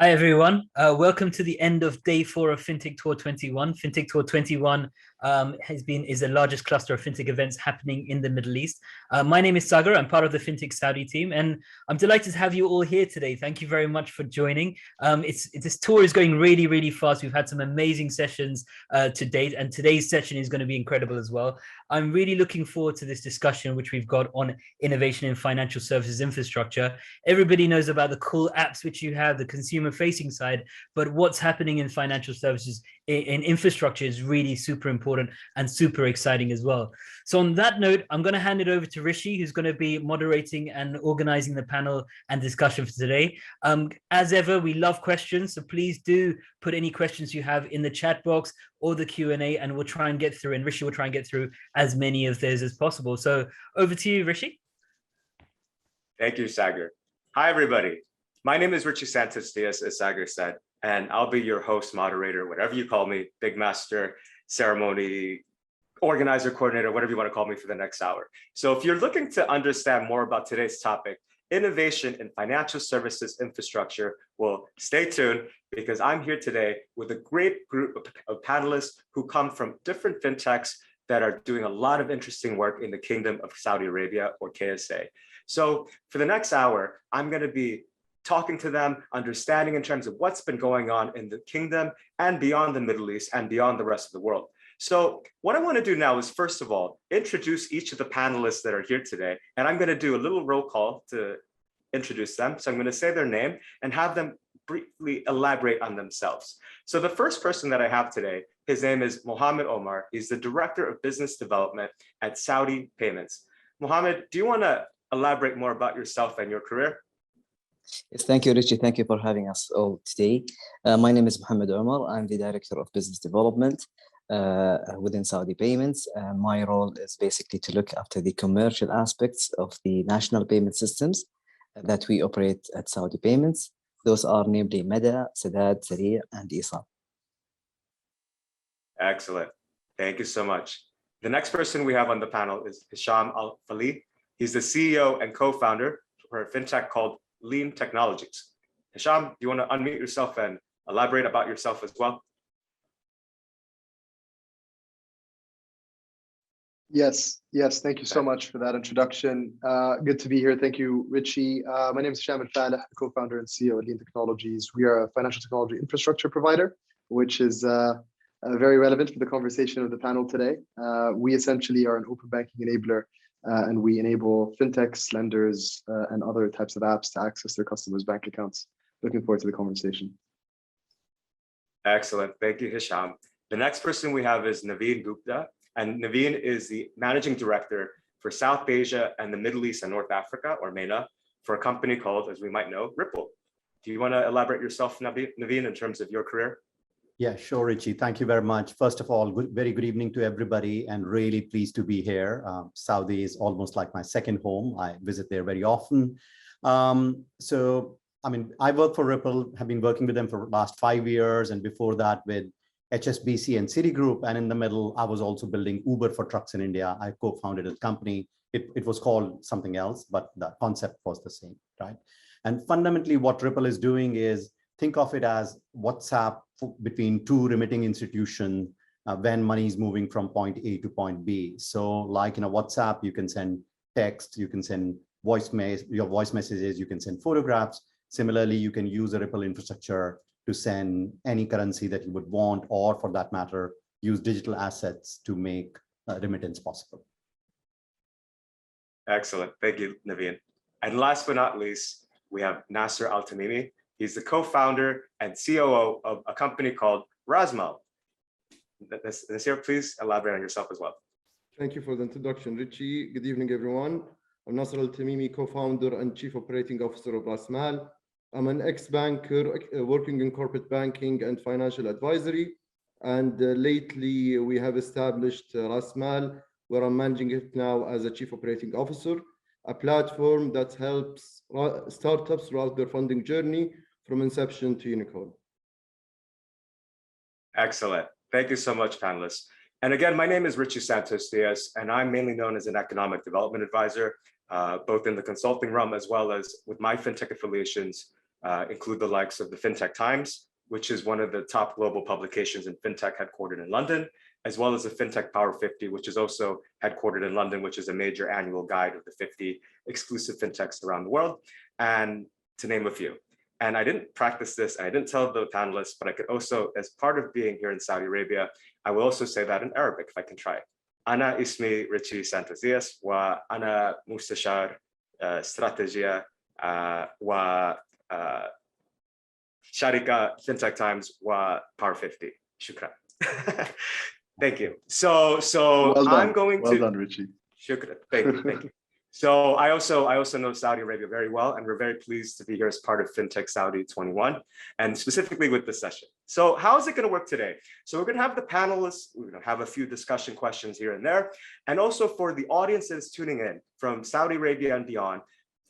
Hi everyone, welcome to the end of day 4 of Fintech Tour 21. Fintech Tour 21 is the largest cluster of fintech events happening in the Middle East. My name is Sagar. I'm part of the Fintech Saudi team, and I'm delighted to have you all here today. Thank you very much for joining. This tour is going really, really fast. We've had some amazing sessions to date, and today's session is going to be incredible as well. I'm really looking forward to this discussion, which we've got on innovation in financial services infrastructure. Everybody knows about the cool apps which you have, the consumer-facing side, but what's happening in financial services in infrastructure is really super important and super exciting as well. So on that note, I'm going to hand it over to Rishi, who's going to be moderating and organizing the panel and discussion for today. As ever, we love questions, so please do put any questions you have in the chat box or the Q&A, and we'll try and get through, and Rishi will try and get through as many of those as possible. So over to you, Rishi. Thank you, Sagar. Hi, everybody. My name is Richie Santos Diaz, as Sagar said, and I'll be your host, moderator, whatever you call me, big master, ceremony, organizer, coordinator, whatever you want to call me for the next hour. So if you're looking to understand more about today's topic, innovation in financial services infrastructure, well, stay tuned because I'm here today with a great group of panelists who come from different fintechs that are doing a lot of interesting work in the Kingdom of Saudi Arabia, or KSA. So for the next hour, I'm going to be talking to them, understanding in terms of what's been going on in the kingdom and beyond the Middle East and beyond the rest of the world. So what I want to do now is, first of all, introduce each of the panelists that are here today. And I'm going to do a little roll call to introduce them. So I'm going to say their name and have them briefly elaborate on themselves. So the first person that I have today, his name is Mohammed Omar. He's the Director of Business Development at Saudi Payments. Mohammed, do you want to elaborate more about yourself and your career? Yes, thank you, Richie. Thank you for having us all today. My name is Mohammed Omar. I'm the Director of Business Development within Saudi Payments. My role is basically to look after the commercial aspects of the national payment systems that we operate at Saudi Payments. Those are namely Meda, Sadad, Sarir, and Isam. Excellent. Thank you so much. The next person we have on the panel is Hisham Al-Fali. He's the CEO and co-founder for a fintech called Lean Technologies. Hisham, do you want to unmute yourself and elaborate about yourself as well? Yes. Thank you so much for that introduction. Good to be here. Thank you, Richie. My name is Hisham Al-Falih, co-founder and CEO of Lean Technologies. We are a financial technology infrastructure provider, which is very relevant for the conversation of the panel today. We essentially are an open banking enabler, and we enable fintechs, lenders, and other types of apps to access their customers' bank accounts. Looking forward to the conversation. Excellent. Thank you, Hisham. The next person we have is Naveen Gupta. And Naveen is the Managing Director for South Asia and the Middle East and North Africa, or MENA, for a company called, as we might know, Ripple. Do you want to elaborate yourself, Naveen, in terms of your career? Yeah, sure, Richie. Thank you very much. First of all, very good evening to everybody, and really pleased to be here. Saudi is almost like my second home. I visit there very often. I work for Ripple, have been working with them for the last 5 years, and before that with HSBC and Citigroup. And in the middle, I was also building Uber for trucks in India. I co-founded a company. It was called something else, but the concept was the same, right? And fundamentally, what Ripple is doing is, think of it as WhatsApp between two remitting institutions when money is moving from point A to point B. So like in a WhatsApp, you can send text, you can send voice messages, you can send photographs. Similarly, you can use a Ripple infrastructure to send any currency that you would want, or for that matter, use digital assets to make remittance possible. Excellent. Thank you, Naveen. And last but not least, we have Nasser Al-Tamimi. He's the co-founder and COO of a company called Rasmal. Nasser, please elaborate on yourself as well. Thank you for the introduction, Richie. Good evening, everyone. I'm Nasser Al-Tamimi, co-founder and chief operating officer of Rasmal. I'm an ex-banker working in corporate banking and financial advisory. And lately, we have established Rasmal, where I'm managing it now as a chief operating officer, a platform that helps startups throughout their funding journey from inception to unicorn. Excellent. Thank you so much, panelists. And again, my name is Richie Santos Diaz, and I'm mainly known as an economic development advisor, both in the consulting realm as well as with my fintech affiliations include the likes of the Fintech Times, which is one of the top global publications in Fintech headquartered in London, as well as the Fintech Power 50, which is also headquartered in London, which is a major annual guide of the 50 exclusive Fintechs around the world, and to name a few. And I didn't practice this, and I didn't tell the panelists, but I could also, as part of being here in Saudi Arabia, I will also say that in Arabic, if I can try. Ana ismi Richie Santos Diaz, wa ana mustashar strategia wa Sharika Fintech Times wa Power 50. Shukran. Thank you. So Well done. I'm going well to. done, Richie. Shukran. Thank you. Thank you. So I also know Saudi Arabia very well, and we're very pleased to be here as part of Fintech Saudi 21, and specifically with this session. So how is it going to work today? So we're going to have the panelists, we're going to have a few discussion questions here and there, and also for the audience that is tuning in from Saudi Arabia and beyond,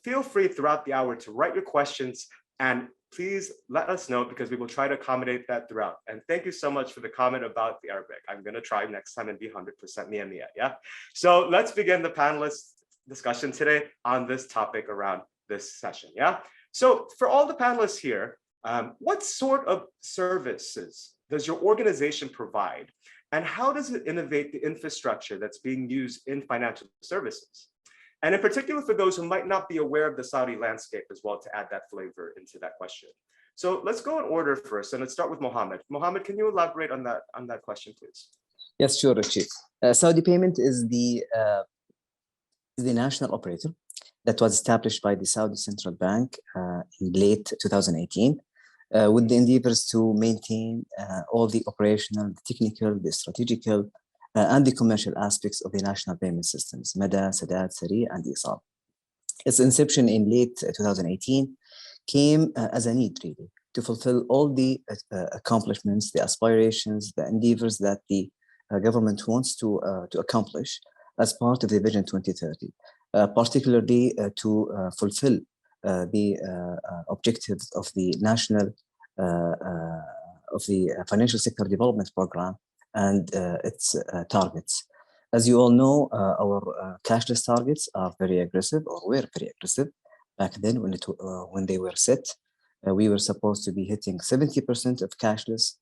feel free throughout the hour to write your questions, and please let us know, because we will try to accommodate that throughout. And thank you so much for the comment about the Arabic. I'm going to try next time and be 100% Mia, yeah? So let's begin the panelists discussion today on this topic around this session, yeah? So for all the panelists here, what sort of services does your organization provide? And how does it innovate the infrastructure that's being used in financial services? And in particular, for those who might not be aware of the Saudi landscape as well, to add that flavor into that question. So let's go in order first, and let's start with Mohammed. Mohammed, can you elaborate on that question, please? Yes, sure, Richie. Saudi Payment is the national operator that was established by the Saudi Central Bank in late 2018 with the endeavors to maintain all the operational, the technical, the strategical, and the commercial aspects of the national payment systems, Mada, Sadat, Sari, and Isal. Its inception in late 2018 came as a need, really, to fulfill all the accomplishments, the aspirations, the endeavors that the government wants to accomplish as part of the Vision 2030, particularly to fulfill the objectives of the national of the Financial Sector Development Program and its targets. As you all know, our cashless targets are very aggressive, or were very aggressive back then when they were set. We were supposed to be hitting 70% of cashless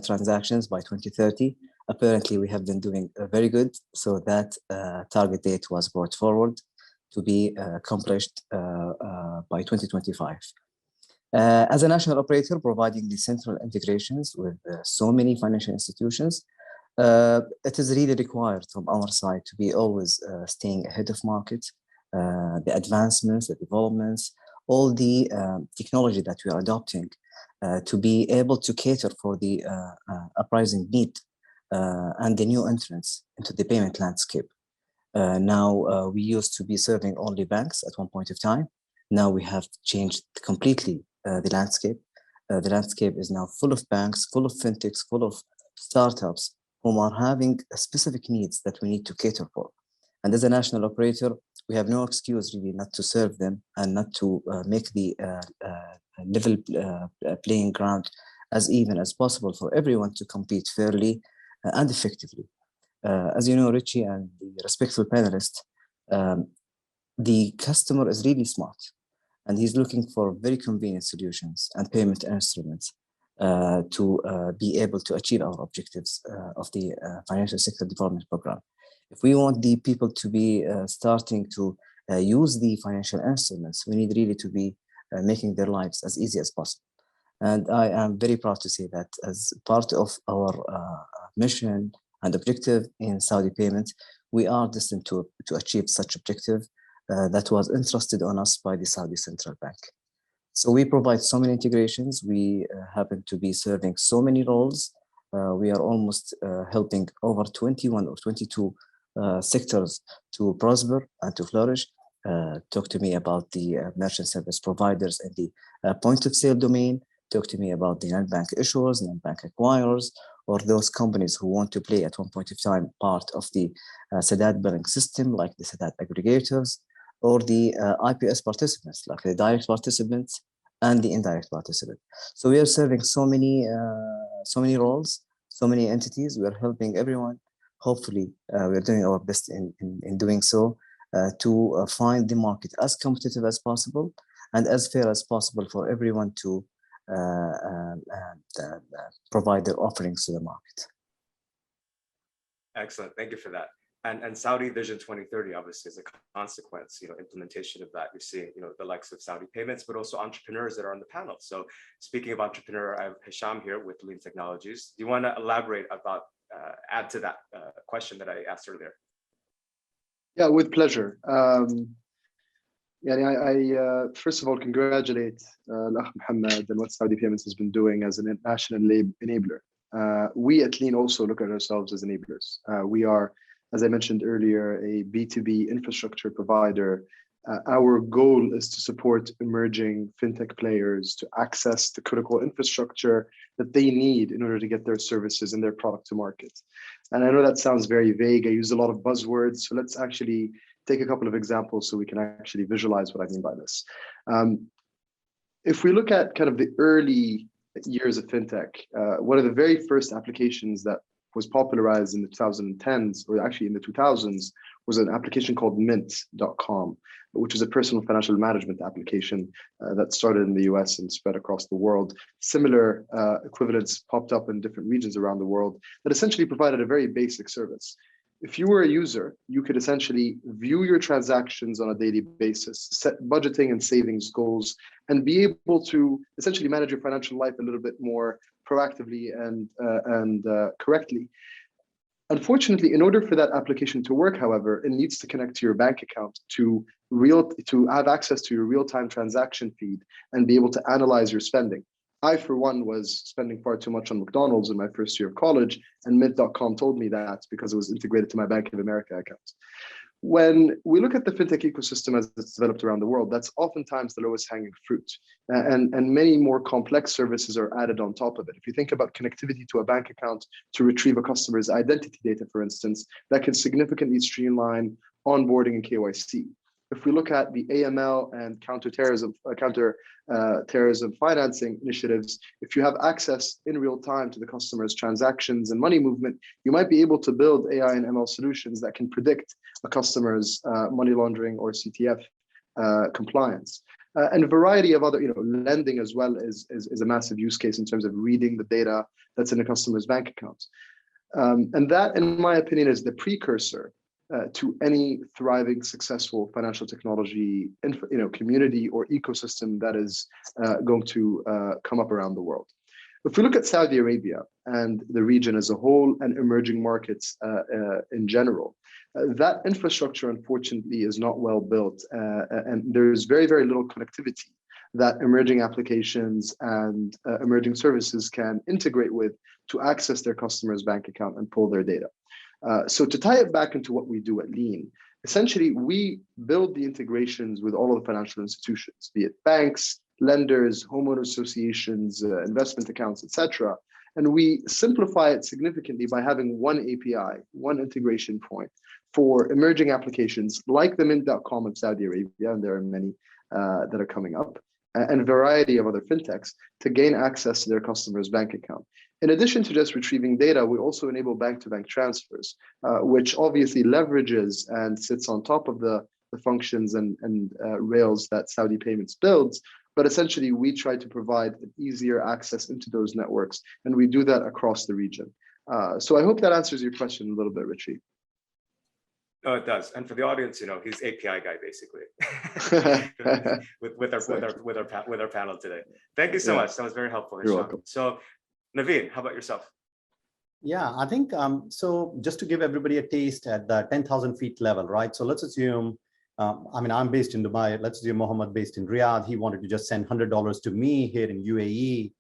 transactions by 2030. Apparently, we have been doing very good, so that target date was brought forward to be accomplished by 2025. As a national operator providing the central integrations with so many financial institutions, it is really required from our side to be always staying ahead of market, the advancements, the developments, all the technology that we are adopting to be able to cater for the uprising need and the new entrance into the payment landscape. Now, we used to be serving only banks at one point of time. Now we have changed completely the landscape. The landscape is now full of banks, full of fintechs, full of startups whom are having specific needs that we need to cater for. And as a national operator, we have no excuse really not to serve them and not to make the level playing ground as even as possible for everyone to compete fairly and effectively. As you know, Richie and the respectful panelists, the customer is really smart, and he's looking for very convenient solutions and payment instruments to be able to achieve our objectives of the Financial Sector Development Program. If we want the people to be starting to use the financial instruments, we need really to be making their lives as easy as possible. And I am very proud to say that as part of our mission and objective in Saudi Payment, we are destined to achieve such objective that was entrusted on us by the Saudi Central Bank. So we provide so many integrations. We happen to be serving so many roles. We are almost helping over 21 or 22 sectors to prosper and to flourish. Talk to me about the merchant service providers in the point of sale domain. Talk to me about the non-bank issuers, non-bank acquirers, or those companies who want to play at one point of time part of the Sadat billing system, like the Sadat aggregators, or the IPS participants, like the direct participants and the indirect participant. So we are serving so many roles, so many entities. We are helping everyone. Hopefully, we are doing our best in doing so to find the market as competitive as possible and as fair as possible for everyone to provide their offerings to the market. Excellent. Thank you for that. And Saudi Vision 2030 obviously is a consequence, implementation of that. You're seeing, the likes of Saudi Payments, but also entrepreneurs that are on the panel. So speaking of entrepreneur, I have Hisham here with Lean Technologies. Do you want to elaborate about, add to that question that I asked earlier? Yeah, with pleasure. I first of all congratulate Mohammed and what Saudi Payments has been doing as an national enabler. We at Lean also look at ourselves as enablers. We are, as I mentioned earlier, a B2B infrastructure provider. Our goal is to support emerging fintech players to access the critical infrastructure that they need in order to get their services and their product to market. And I know that sounds very vague. I use a lot of buzzwords. So let's actually take a couple of examples so we can actually visualize what I mean by this. If we look at kind of the early years of fintech, one of the very first applications that was popularized in the 2010s, or actually in the 2000s, was an application called Mint.com, which is a personal financial management application that started in the US and spread across the world. Similar equivalents popped up in different regions around the world that essentially provided a very basic service. If you were a user, you could essentially view your transactions on a daily basis, set budgeting and savings goals, and be able to essentially manage your financial life a little bit more proactively and correctly. Unfortunately, in order for that application to work, however, it needs to connect to your bank account to have access to your real-time transaction feed and be able to analyze your spending. I, for one, was spending far too much on McDonald's in my first year of college, and Mint.com told me that because it was integrated to my Bank of America account. When we look at the fintech ecosystem as it's developed around the world, that's oftentimes the lowest hanging fruit. And many more complex services are added on top of it. If you think about connectivity to a bank account to retrieve a customer's identity data, for instance, that can significantly streamline onboarding and KYC. If we look at the AML and counterterrorism financing initiatives, if you have access in real time to the customer's transactions and money movement, you might be able to build AI and ML solutions that can predict a customer's money laundering or CTF compliance. And a variety of other, lending as well is a massive use case in terms of reading the data that's in a customer's bank account. And that, in my opinion, is the precursor to any thriving, successful financial technology, community or ecosystem that is going to come up around the world. If we look at Saudi Arabia and the region as a whole and emerging markets in general, that infrastructure, unfortunately, is not well built, and there's very, very little connectivity that emerging applications and emerging services can integrate with to access their customer's bank account and pull their data. So to tie it back into what we do at Lean, essentially we build the integrations with all of the financial institutions, be it banks, lenders, homeowner associations, investment accounts, etc. And we simplify it significantly by having one API, one integration point for emerging applications like the Mint.com of Saudi Arabia, and there are many that are coming up, and a variety of other fintechs to gain access to their customer's bank account. In addition to just retrieving data, we also enable bank-to-bank transfers, which obviously leverages and sits on top of the functions and rails that Saudi Payments builds. But essentially, we try to provide an easier access into those networks, and we do that across the region. So I hope that answers your question a little bit, Richie. No, it does. And for the audience, he's API guy basically with our panel today. Thank you so much. That was very helpful. You're welcome. So, Naveen, how about yourself? Yeah, I think so. Just to give everybody a taste at the 10,000 feet level, right? So let's assume, I'm based in Dubai. Let's assume Mohammed based in Riyadh. He wanted to just send $100 to me here in UAE.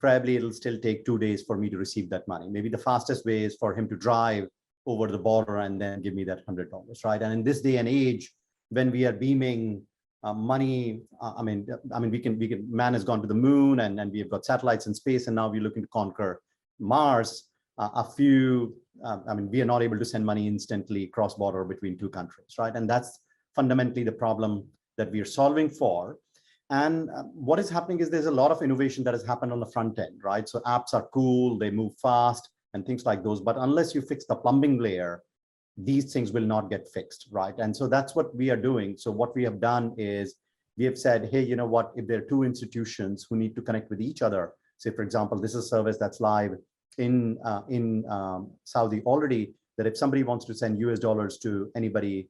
Probably it'll still take 2 days for me to receive that money. Maybe the fastest way is for him to drive over the border and then give me that $100, right? And in this day and age, when we are beaming money, man has gone to the moon and we have got satellites in space, and now we're looking to conquer Mars. We are not able to send money instantly cross-border between two countries, right? And that's fundamentally the problem that we are solving for. And what is happening is there's a lot of innovation that has happened on the front end, right? So apps are cool, they move fast and things like those, but unless you fix the plumbing layer, these things will not get fixed, right? And so that's what we are doing. So what we have done is we have said, hey, you know what, if there are two institutions who need to connect with each other, say, for example, this is a service that's live in Saudi already, that if somebody wants to send US dollars to anybody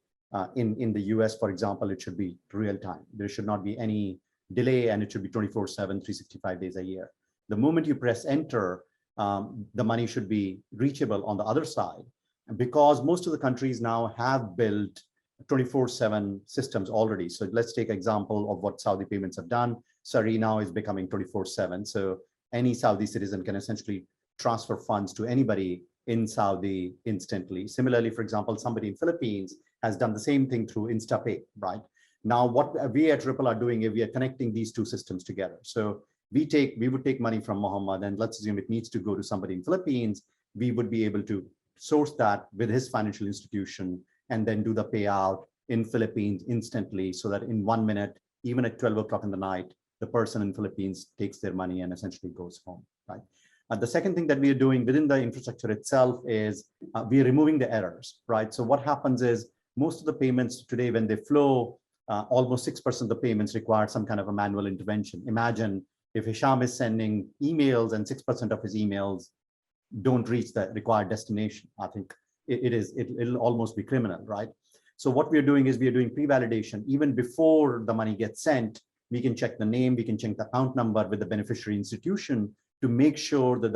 in the US, for example, it should be real time. There should not be any delay, and it should be 24/7, 365 days a year. The moment you press enter, the money should be reachable on the other side. And because most of the countries now have built 24/7 systems already. So let's take example of what Saudi payments have done. Saudi now is becoming 24/7. So any Saudi citizen can essentially transfer funds to anybody in Saudi instantly. Similarly, for example, somebody in Philippines has done the same thing through InstaPay, right? Now, what we at Ripple are doing is we are connecting these two systems together. So we would take money from Mohammed, and let's assume it needs to go to somebody in Philippines. We would be able to source that with his financial institution and then do the payout in Philippines instantly, so that in 1 minute, even at 12 o'clock in the night, the person in Philippines takes their money and essentially goes home, right? The second thing that we are doing within the infrastructure itself is we are removing the errors, right? So what happens is most of the payments today, when they flow, almost 6% of the payments require some kind of a manual intervention. Imagine if Hisham is sending emails and 6% of his emails don't reach the required destination. I think it'll almost be criminal, right? So what we are doing is we are doing pre-validation. Even before the money gets sent, we can check the name, we can check the account number with the beneficiary institution to make sure that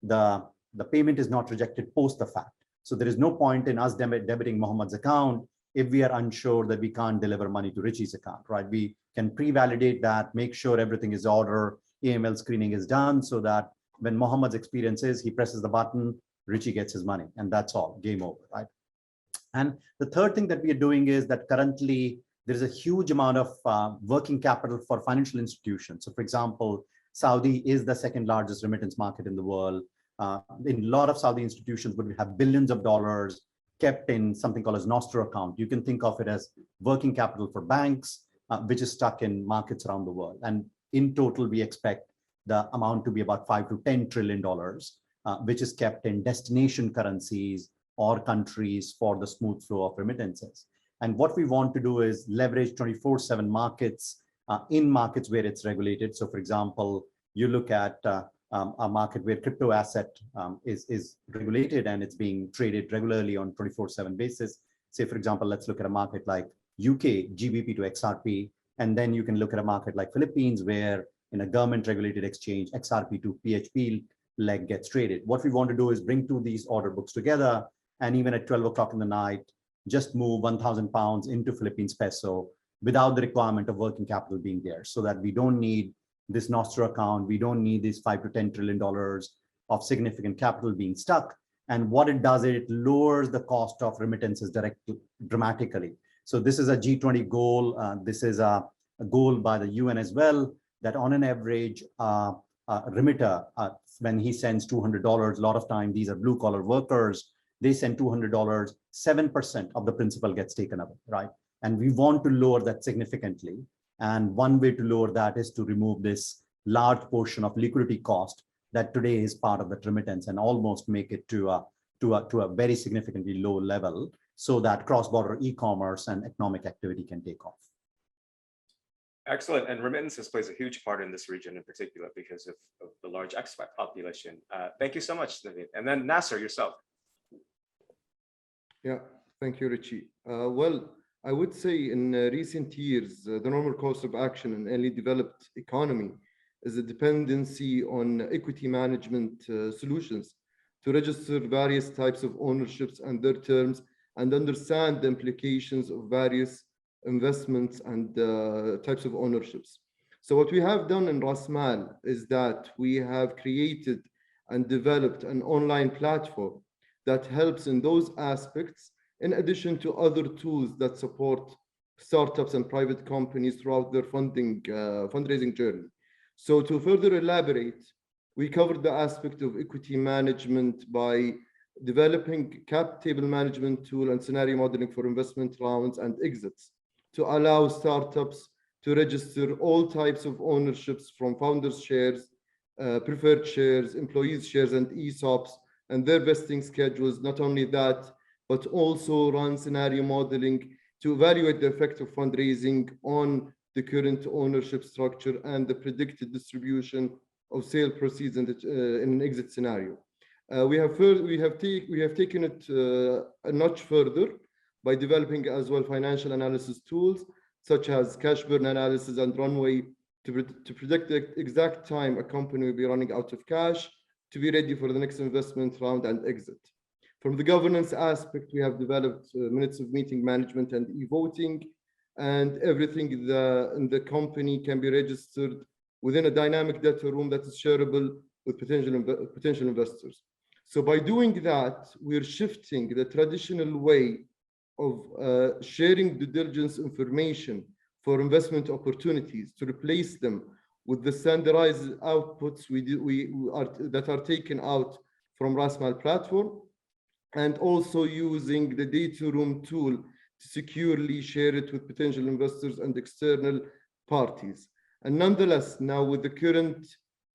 the payment is not rejected post the fact. So there is no point in us debiting Mohammed's account if we are unsure that we can't deliver money to Richie's account, right? We can pre-validate that, make sure everything is order, AML screening is done, so that when Mohammed's experience is, he presses the button, Richie gets his money, and that's all, game over, right? And the third thing that we are doing is that currently there is a huge amount of working capital for financial institutions. So for example, Saudi is the second largest remittance market in the world. In a lot of Saudi institutions would have billions of dollars kept in something called as Nostro account. You can think of it as working capital for banks, which is stuck in markets around the world. And in total, we expect the amount to be about $5 to $10 trillion, which is kept in destination currencies or countries for the smooth flow of remittances. And what we want to do is leverage 24/7 markets in markets where it's regulated. So for example, you look at a market where crypto asset is regulated and it's being traded regularly on 24/7 basis. Say, for example, let's look at a market like UK, GBP to XRP, and then you can look at a market like Philippines, where in a government regulated exchange, XRP to PHP leg gets traded. What we want to do is bring two these order books together, and even at 12 o'clock in the night, just move 1,000 pounds into Philippines peso without the requirement of working capital being there, so that we don't need this Nostro account, we don't need these $5 to $10 trillion of significant capital being stuck. And what it does, it lowers the cost of remittances dramatically. So this is a G20 goal. This is a goal by the UN as well, that on an average, remitter, when he sends $200, a lot of time, these are blue collar workers, they send $200, 7% of the principal gets taken away, right? And we want to lower that significantly. And one way to lower that is to remove this large portion of liquidity cost that today is part of the remittance, and almost make it to a very significantly low level, so that cross-border e-commerce and economic activity can take off. Excellent. And remittances plays a huge part in this region in particular because of the large expat population. Thank you so much, Naveen. And then Nasser, yourself. Yeah, thank you, Richie. Well, I would say in recent years, the normal course of action in any developed economy is a dependency on equity management solutions to register various types of ownerships and their terms, and understand the implications of various investments and types of ownerships. So what we have done in Ras Mal is that we have created and developed an online platform that helps in those aspects, in addition to other tools that support startups and private companies throughout their fundraising journey. So to further elaborate, we covered the aspect of equity management by developing cap table management tool and scenario modeling for investment rounds and exits to allow startups to register all types of ownerships, from founders' shares, preferred shares, employees' shares, and ESOPs, and their vesting schedules. Not only that, but also run scenario modeling to evaluate the effect of fundraising on the current ownership structure, and the predicted distribution of sale proceeds in an exit scenario. We have taken it a notch further by developing as well financial analysis tools such as cash burn analysis and runway to predict the exact time a company will be running out of cash to be ready for the next investment round and exit. From the governance aspect, we have developed minutes of meeting management and e-voting, and everything in the company can be registered within a dynamic data room that is shareable with potential investors. So by doing that, we're shifting the traditional way of sharing due diligence information for investment opportunities to replace them with the standardized outputs that are taken out from Rasmal platform, and also using the data room tool to securely share it with potential investors and external parties. And nonetheless, now with the current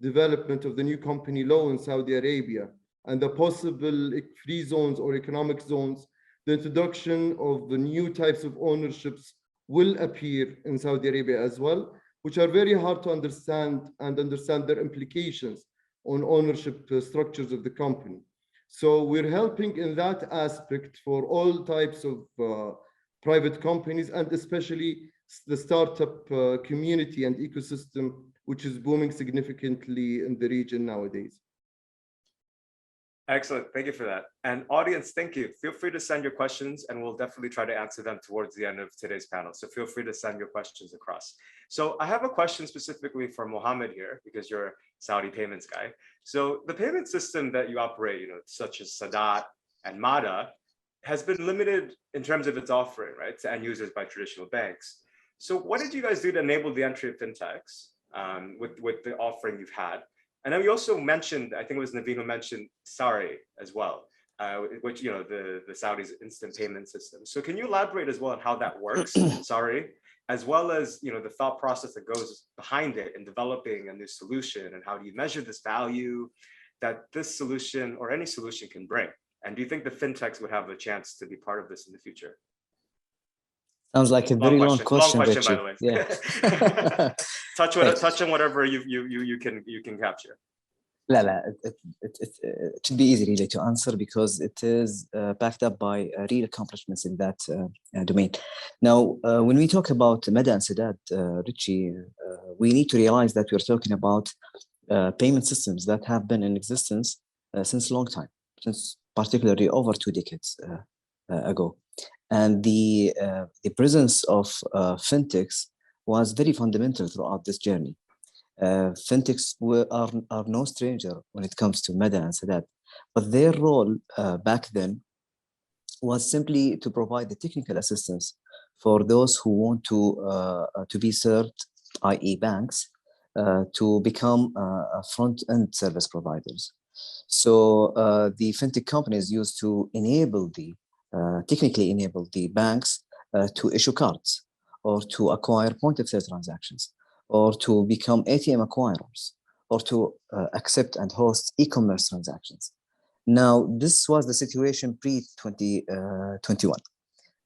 development of the new company law in Saudi Arabia and the possible free zones or economic zones, the introduction of the new types of ownerships will appear in Saudi Arabia as well, which are very hard to understand and understand their implications on ownership structures of the company. So we're helping in that aspect for all types of private companies, and especially the startup community and ecosystem, which is booming significantly in the region nowadays. Excellent. Thank you for that. And audience, thank you. Feel free to send your questions and we'll definitely try to answer them towards the end of today's panel. So feel free to send your questions across. So I have a question specifically for Mohammed here, because you're a Saudi payments guy. So the payment system that you operate, such as Sadat and Mada, has been limited in terms of its offering, right, to end users by traditional banks. So what did you guys do to enable the entry of fintechs with the offering you've had? And then we also mentioned, I think it was Naveen who mentioned Sari as well, which, the Saudi's instant payment system. So can you elaborate as well on how that works, Sari, as well as, the thought process that goes behind it in developing a new solution, and how do you measure this value that this solution or any solution can bring? And do you think the fintechs would have a chance to be part of this in the future? Sounds like a very long question, Long question, Richie. by the way. Yeah. touch on whatever you can capture. It should be easy really to answer, because it is backed up by real accomplishments in that domain. Now, when we talk about Mada and Sadat, Richie, we need to realize that we're talking about payment systems that have been in existence since a long time, since particularly over 2 decades ago. And the presence of fintechs was very fundamental throughout this journey. Fintechs are no stranger when it comes to Mada and Sadat, but their role back then was simply to provide the technical assistance for those who want to be served, i.e. banks, to become front-end service providers. So the fintech companies used to technically enable the banks to issue cards, or to acquire point-of-sale transactions, or to become ATM acquirers, or to accept and host e-commerce transactions. Now, this was the situation pre-2021.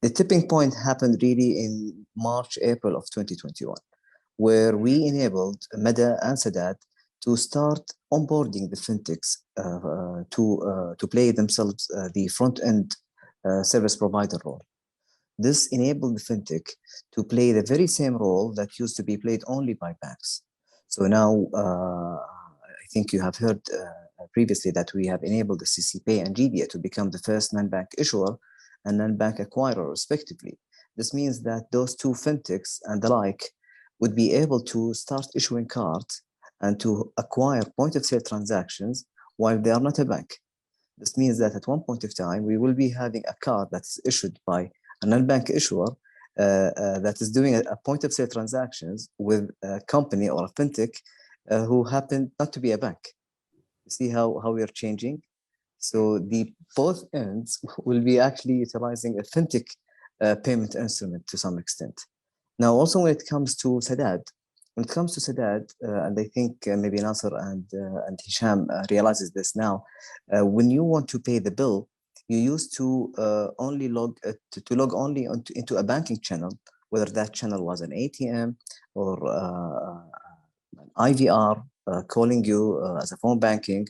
The tipping point happened really in March, April of 2021, where we enabled Mada and Sadat to start onboarding the fintechs to play themselves the front-end service provider role. This enabled the fintech to play the very same role that used to be played only by banks. So now, I think you have heard previously that we have enabled the CCPay and GBA to become the first non-bank issuer and non-bank acquirer, respectively. This means that those two fintechs and the like would be able to start issuing cards and to acquire point-of-sale transactions while they are not a bank. This means that at one point of time, we will be having a card that's issued by a non-bank issuer that is doing a point-of-sale transactions with a company or a fintech who happen not to be a bank. You see how we are changing? So the both ends will be actually utilizing a fintech payment instrument to some extent. Now, also when it comes to Sadat, and I think maybe Nasser and Hisham realizes this now, when you want to pay the bill, you used to only log only into a banking channel whether that channel was an ATM or an IVR calling you as a phone banking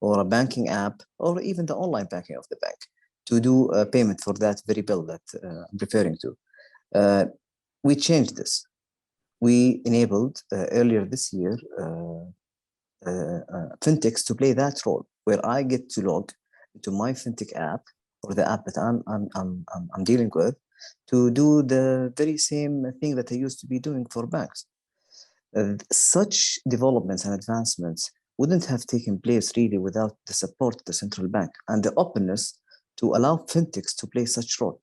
or a banking app, or even the online banking of the bank to do a payment for that very bill that I'm referring to. We changed this. We enabled earlier this year fintechs to play that role, where I get to log into my fintech app or the app that I'm dealing with to do the very same thing that I used to be doing for banks. Such developments and advancements wouldn't have taken place really without the support of the central bank and the openness to allow fintechs to play such role.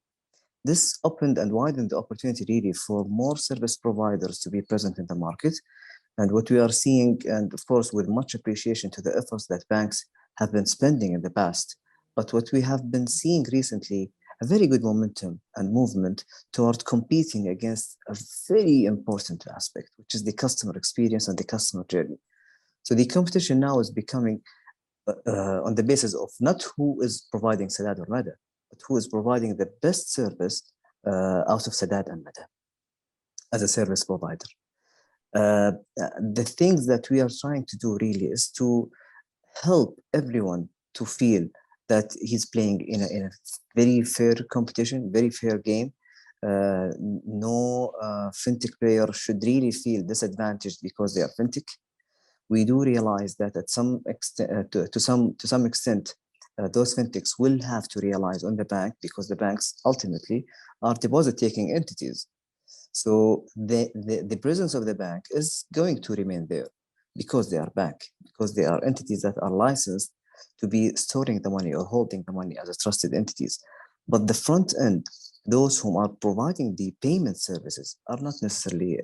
This opened and widened the opportunity really for more service providers to be present in the market. And what we are seeing, and of course, with much appreciation to the efforts that banks have been spending in the past, but what we have been seeing recently, a very good momentum and movement toward competing against a very important aspect, which is the customer experience and the customer journey. So the competition now is becoming on the basis of not who is providing Sadad or Mada, but who is providing the best service out of Sadad and Mada as a service provider. The things that we are trying to do really is to help everyone to feel that he's playing in a very fair competition, very fair game. No fintech player should really feel disadvantaged because they are fintech. We do realize that at some extent, to some extent, those fintechs will have to realize on the bank, because the banks ultimately are deposit-taking entities. So the presence of the bank is going to remain there because they are bank, because they are entities that are licensed to be storing the money or holding the money as a trusted entities. But the front end, those who are providing the payment services are not necessarily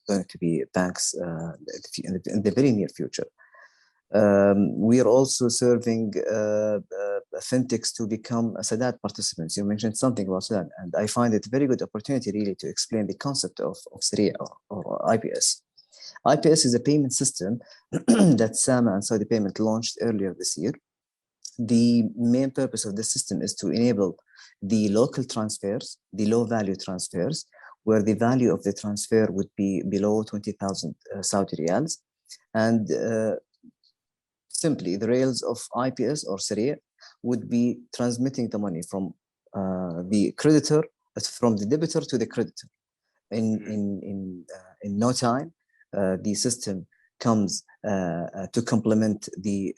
going to be banks in the very near future. We are also serving fintechs to become Sadad participants. You mentioned something about that, and I find it a very good opportunity really to explain the concept of Sharia or IPS. IPS is a payment system that SAMA and Saudi Payment launched earlier this year. The main purpose of the system is to enable the local transfers, the low value transfers, where the value of the transfer would be below 20,000 Saudi riyals. And simply the rails of IPS or Sharia would be transmitting the money from the creditor, from the debitor to the creditor. In no time, the system comes to complement the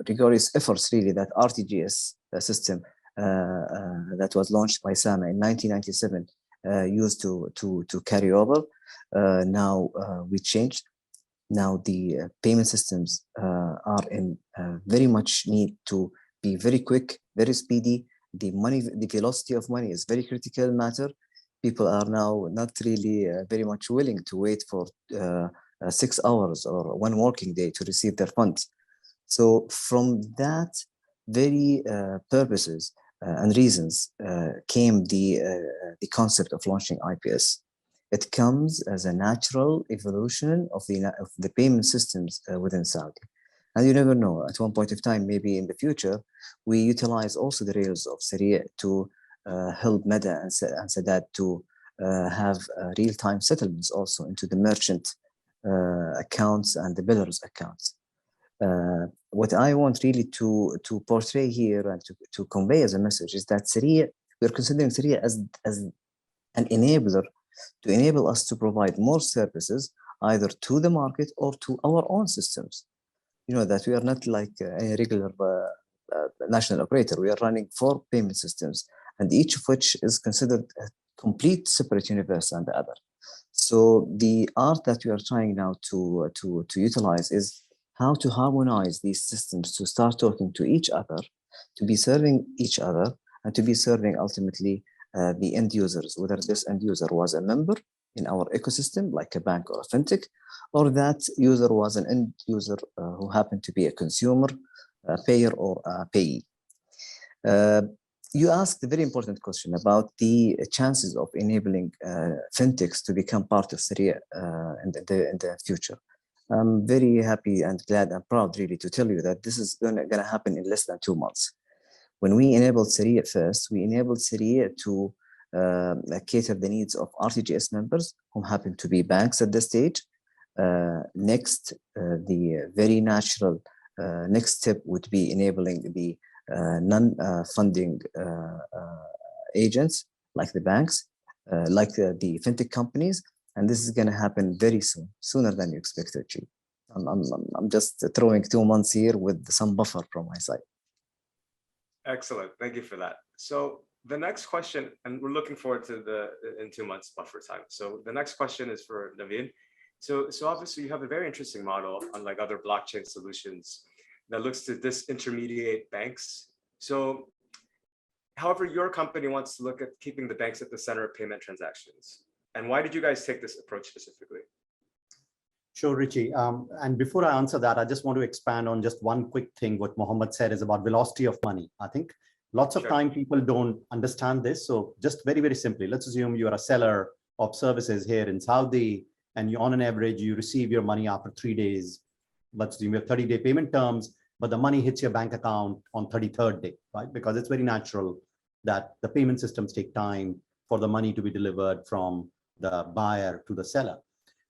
rigorous efforts really that RTGS system that was launched by SAMA in 1997 used to carry over. Now we changed. Now the payment systems are in very much need to be very quick, very speedy. The velocity of money is very critical matter. People are now not really very much willing to wait for 6 hours or 1 working day to receive their funds. So from that very purposes and reasons came the concept of launching IPS. It comes as a natural evolution of the payment systems within Saudi. And you never know, at one point of time, maybe in the future, we utilize also the rails of Sharia to help Mada and Sadad to have real-time settlements also into the merchant accounts and the billers accounts. What I want really to portray here and to convey as a message is that Sharia, we're considering Sharia as an enabler to enable us to provide more services either to the market or to our own systems. You know, that we are not like a regular national operator. We are running 4 payment systems, and each of which is considered a complete separate universe than the other. So the art that we are trying now to utilize is how to harmonize these systems to start talking to each other, to be serving each other, and to be serving ultimately the end users, whether this end user was a member in our ecosystem, like a bank or a fintech, or that user was an end user who happened to be a consumer, a payer, or a payee. You asked a very important question about the chances of enabling fintechs to become part of Sharia in the future. I'm very happy and glad and proud really to tell you that this is going to happen in less than 2 months. When we enabled Sharia first, we enabled Sharia to cater the needs of RTGS members who happen to be banks at this stage. Next, the very natural next step would be enabling the non-funding agents like the banks, like the fintech companies, and this is going to happen very soon, sooner than you expect, Richie. I'm just throwing 2 months here with some buffer from my side. Excellent, thank you for that. So the next question, and we're looking forward to in 2 months buffer time. So the next question is for Naveen. So obviously you have a very interesting model, unlike other blockchain solutions, that looks to disintermediate banks. So, however, your company wants to look at keeping the banks at the center of payment transactions. And why did you guys take this approach specifically? Sure, Richie. And before I answer that, I just want to expand on just one quick thing. What Mohammed said is about velocity of money. I think lots of time people don't understand this. So just very, very simply, let's assume you are a seller of services here in Saudi, and you, on an average, you receive your money after 3 days. Let's assume you have 30-day payment terms, but the money hits your bank account on 33rd day, right? Because it's very natural that the payment systems take time for the money to be delivered from the buyer to the seller.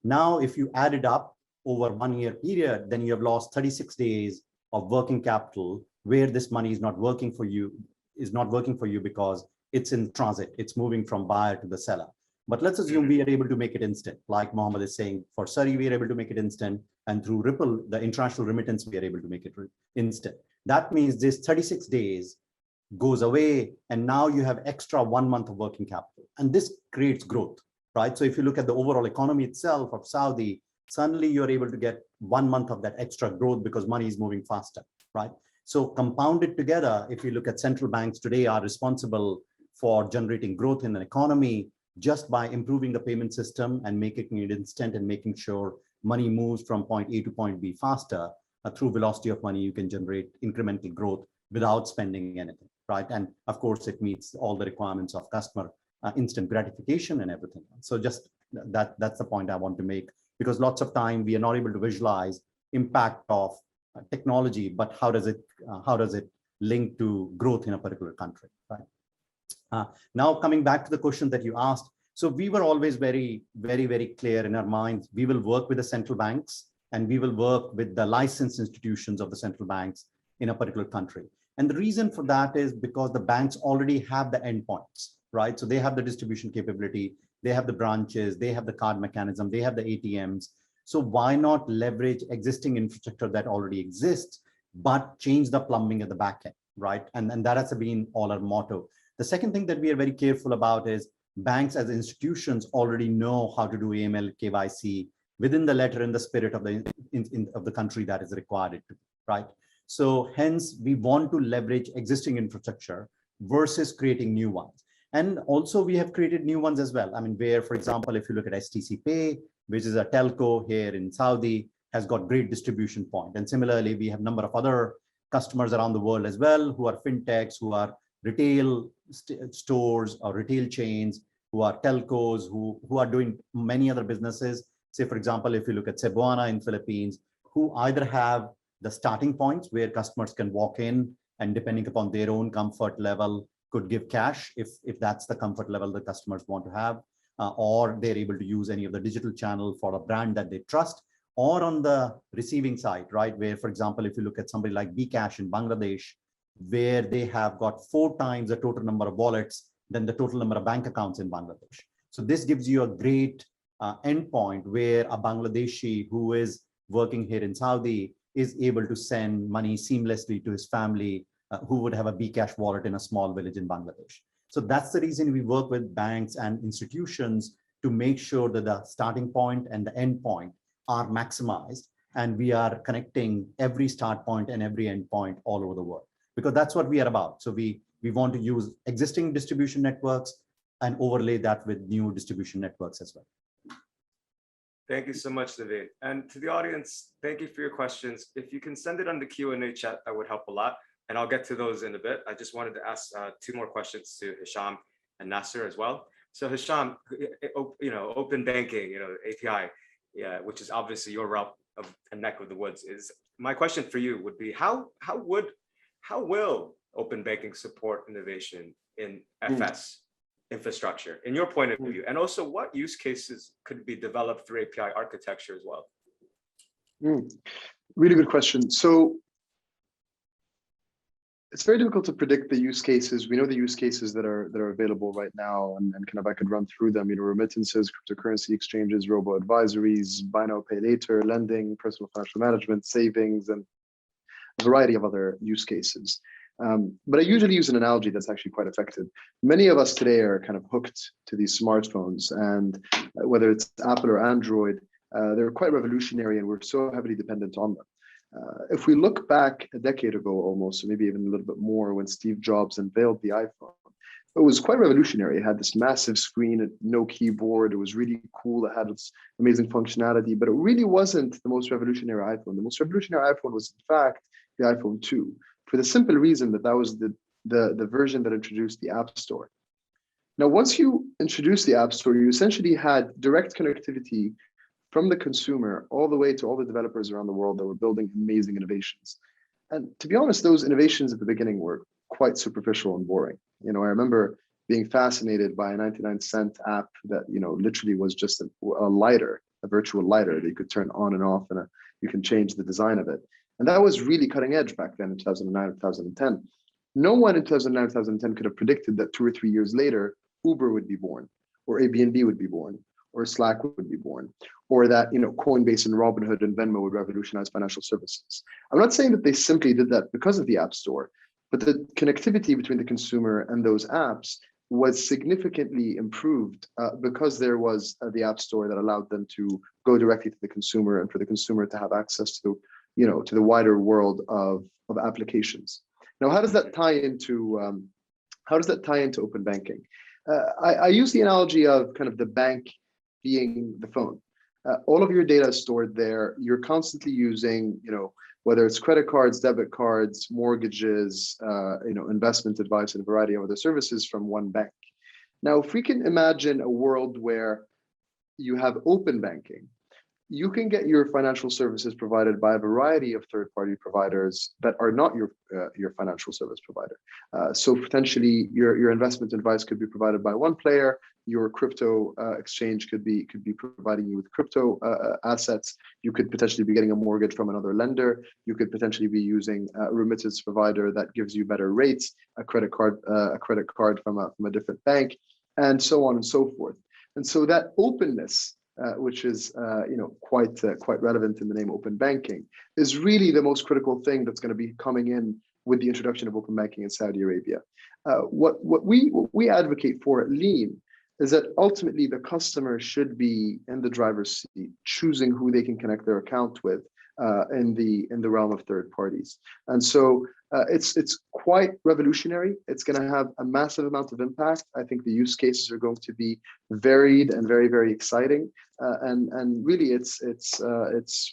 Now, if you add it up over 1 year period, then you have lost 36 days of working capital where this money is not working for you, because it's in transit, it's moving from buyer to the seller. But let's assume we are able to make it instant. Like Mohammed is saying, for Surrey, we are able to make it instant. And through Ripple, the international remittance, we are able to make it instant. That means this 36 days goes away. And now you have extra 1 month of working capital. And this creates growth, right? So if you look at the overall economy itself of Saudi, suddenly you're able to get 1 month of that extra growth because money is moving faster, right? So compounded together, if you look at central banks today are responsible for generating growth in an economy just by improving the payment system and making it instant and making sure money moves from point A to point B faster. Through velocity of money, you can generate incremental growth without spending anything, right? And of course, it meets all the requirements of customer instant gratification and everything. So just that's the point I want to make, because lots of time we are not able to visualize impact of technology, but how does it link to growth in a particular country, right? Now coming back to the question that you asked, so we were always very, very, very clear in our minds. We will work with the central banks and we will work with the licensed institutions of the central banks in a particular country. And the reason for that is because the banks already have the endpoints, right? So they have the distribution capability, they have the branches, they have the card mechanism, they have the ATMs. So why not leverage existing infrastructure that already exists, but change the plumbing at the back end, right? And that has been all our motto. The second thing that we are very careful about is banks as institutions already know how to do AML, KYC within the letter and the spirit of the country that is required to, right? So hence we want to leverage existing infrastructure versus creating new ones. And also we have created new ones as well. I mean, where, for example, if you look at STC Pay, which is a telco here in Saudi, has got great distribution point. And similarly, we have a number of other customers around the world as well, who are fintechs, who are retail stores or retail chains, who are telcos, who are doing many other businesses. Say, for example, if you look at Cebuana in Philippines, who either have the starting points where customers can walk in and depending upon their own comfort level, could give cash if that's the comfort level the customers want to have, or they're able to use any of the digital channel for a brand that they trust, or on the receiving side, right? Where, for example, if you look at somebody like bKash in Bangladesh, where they have got 4 times the total number of wallets than the total number of bank accounts in Bangladesh. So this gives you a great endpoint where a Bangladeshi who is working here in Saudi is able to send money seamlessly to his family who would have a bKash wallet in a small village in Bangladesh. So that's the reason we work with banks and institutions to make sure that the starting point and the end point are maximized. And we are connecting every start point and every end point all over the world, because that's what we are about. So we want to use existing distribution networks and overlay that with new distribution networks as well. Thank you so much, Naveen. And to the audience, thank you for your questions. If you can send it on the Q&A chat, that would help a lot. And I'll get to those in a bit. I just wanted to ask 2 more questions to Hisham and Nasser as well. So Hisham, open banking, API, yeah, which is obviously your route of a neck of the woods. Is my question for you would be how will open banking support innovation in FS? infrastructure in your point of view? And also what use cases could be developed through API architecture as well? Really good question. So it's very difficult to predict the use cases. We know the use cases that are available right now, and kind of I could run through them. Remittances, cryptocurrency exchanges, robo advisories, buy now pay later, lending, personal financial management, savings, and a variety of other use cases. But I usually use an analogy that's actually quite effective. Many of us today are kind of hooked to these smartphones, and whether it's Apple or Android, they're quite revolutionary, and we're so heavily dependent on them. If we look back a decade ago almost, or maybe even a little bit more, when Steve Jobs unveiled the iPhone, it was quite revolutionary. It had this massive screen, no keyboard. It was really cool. It had its amazing functionality, but it really wasn't the most revolutionary iPhone. The most revolutionary iPhone was, in fact, the iPhone 2, for the simple reason that that was the version that introduced the App Store. Now, once you introduced the App Store, you essentially had direct connectivity from the consumer all the way to all the developers around the world that were building amazing innovations. And to be honest, those innovations at the beginning were quite superficial and boring. I remember being fascinated by a 99-cent app that, literally was just a lighter, a virtual lighter that you could turn on and off, and you can change the design of it. And that was really cutting edge back then in 2009, 2010. No one in 2009, 2010 could have predicted that 2 or 3 years later, Uber would be born, or Airbnb would be born, or Slack would be born, or that Coinbase and Robinhood and Venmo would revolutionize financial services. I'm not saying that they simply did that because of the App Store, but the connectivity between the consumer and those apps was significantly improved because there was the App Store that allowed them to go directly to the consumer, and for the consumer to have access to to the wider world of applications. Now, how does that tie into open banking? I use the analogy of kind of the bank being the phone. All of your data is stored there. You're constantly using, whether it's credit cards, debit cards, mortgages, investment advice, and a variety of other services from one bank. Now, if we can imagine a world where you have open banking, you can get your financial services provided by a variety of third-party providers that are not your financial service provider. So potentially, your investment advice could be provided by one player. Your crypto exchange could be providing you with crypto assets. You could potentially be getting a mortgage from another lender. You could potentially be using a remittance provider that gives you better rates, a credit card from a different bank, and so on and so forth. And so that openness, which is quite relevant in the name open banking, is really the most critical thing that's going to be coming in with the introduction of open banking in Saudi Arabia. What we advocate for at Lean is that ultimately the customer should be in the driver's seat, choosing who they can connect their account with in the realm of third parties. And so it's quite revolutionary. It's going to have a massive amount of impact. I think the use cases are going to be varied and very, very exciting. And really, it's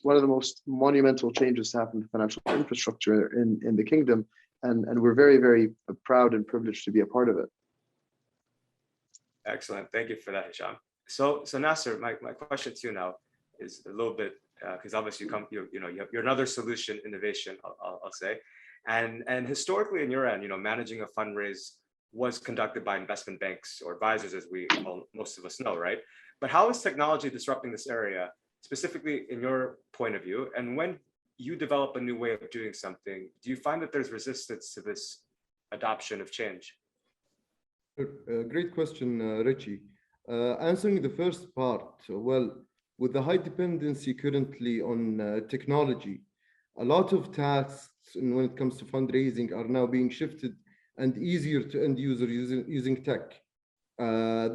one of the most monumental changes to happen to financial infrastructure in the kingdom. And we're very, very proud and privileged to be a part of it. Excellent. Thank you for that, Hisham. So Nasser, my question to you now is a little bit, because obviously you're another solution innovation, I'll say. And historically in your end, managing a fundraise was conducted by investment banks or advisors, as most of us know, right? But how is technology disrupting this area, specifically in your point of view? And when you develop a new way of doing something, do you find that there's resistance to this adoption of change? Great question, Richie. Answering the first part, well, with the high dependency currently on technology, a lot of tasks when it comes to fundraising are now being shifted and easier to end user using tech.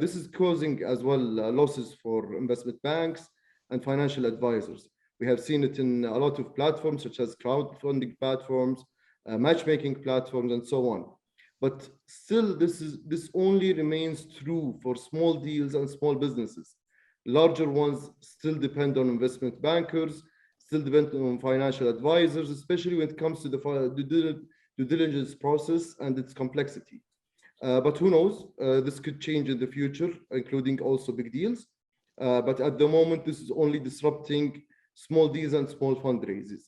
This is causing as well losses for investment banks and financial advisors. We have seen it in a lot of platforms such as crowdfunding platforms, matchmaking platforms, and so on. But still, this only remains true for small deals and small businesses. Larger ones still depend on investment bankers, still depend on financial advisors, especially when it comes to the due diligence process and its complexity. But who knows? This could change in the future, including also big deals. But at the moment, this is only disrupting small deals and small fundraisers.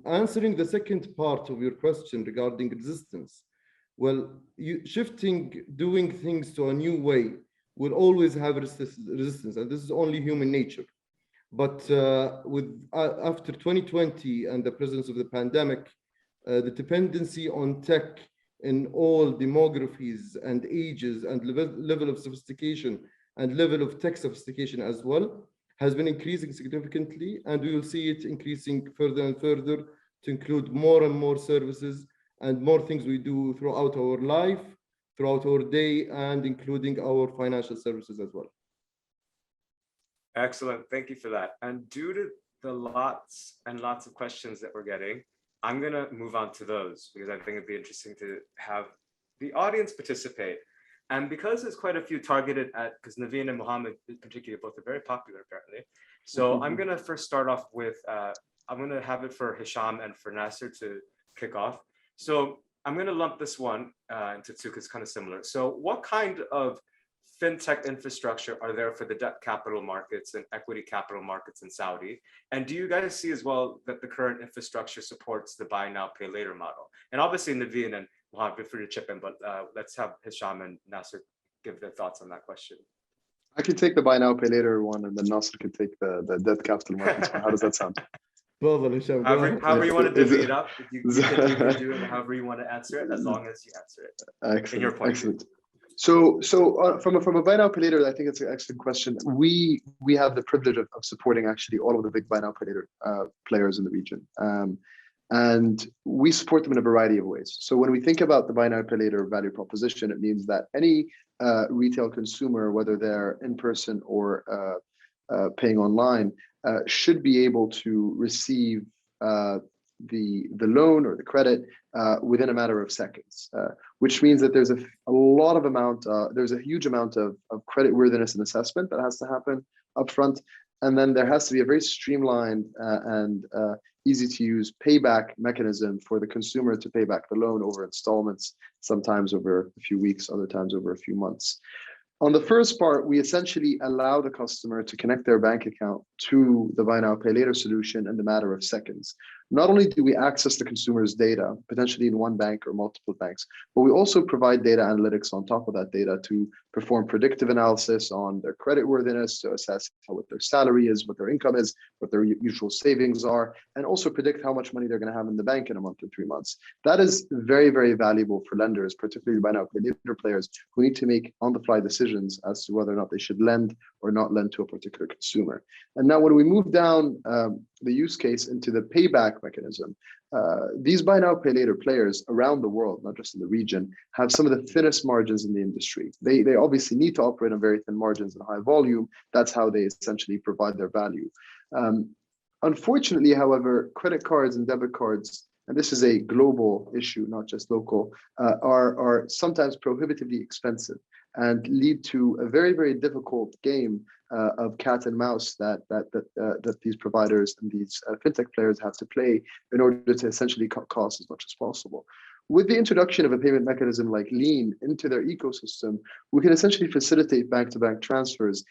Answering the second part of your question regarding resistance, Well, doing things to a new way will always have resistance, and this is only human nature. But after 2020 and the presence of the pandemic, the dependency on tech in all demographies and ages and level of sophistication and level of tech sophistication as well has been increasing significantly, and we will see it increasing further and further to include more and more services and more things we do throughout our life, throughout our day, and including our financial services as well. Excellent. Thank you for that. And due to the lots and lots of questions that we're getting, I'm going to move on to those because I think it'd be interesting to have the audience participate. And because there's quite a few targeted at, because Naveen and Mohammed in particular, both are very popular apparently. So I'm going to first start off with, I'm going to have it for Hisham and for Nasser to kick off. So I'm going to lump this one into two because it's kind of similar. So what kind of fintech infrastructure are there for the debt capital markets and equity capital markets in Saudi? And do you guys see as well that the current infrastructure supports the buy now, pay later model? And obviously Naveen and Mohammed, feel free to chip in, but let's have Hisham and Nasser give their thoughts on that question. I can take the buy now, pay later one, and then Nasser can take the debt capital markets one. How does that sound? However you want to divvy it up, you can do it however you want to answer it, as long as you answer it. Excellent. In your point. Excellent. So from a buy now pay later, I think it's an excellent question. We have the privilege of supporting actually all of the big buy now pay later players in the region, and we support them in a variety of ways. So when we think about the buy now pay later value proposition, it means that any retail consumer, whether they're in person or paying online, should be able to receive the loan or the credit within a matter of seconds, which means that there's there's a huge amount of creditworthiness and assessment that has to happen upfront, and then there has to be a very streamlined and easy to use payback mechanism for the consumer to pay back the loan over installments, sometimes over a few weeks, other times over a few months. On the first part, we essentially allow the customer to connect their bank account to the buy now, pay later solution in the matter of seconds. Not only do we access the consumer's data, potentially in one bank or multiple banks, but we also provide data analytics on top of that data to perform predictive analysis on their creditworthiness, to assess what their salary is, what their income is, what their usual savings are, and also predict how much money they're going to have in the bank in a month or 3 months. That is very, very valuable for lenders, particularly buy now, pay later players who need to make on-the-fly decisions as to whether or not they should lend or not lend to a particular consumer. And now when we move down the use case into the payback mechanism, these buy now, pay later players around the world, not just in the region, have some of the thinnest margins in the industry. They obviously need to operate on very thin margins and high volume. That's how they essentially provide their value. Unfortunately, however, credit cards and debit cards, and this is a global issue, not just local, are sometimes prohibitively expensive and lead to a very, very difficult game of cat and mouse that these providers and these fintech players have to play in order to essentially cut costs as much as possible. With the introduction of a payment mechanism like Lean into their ecosystem, we can essentially facilitate bank-to-bank transfers,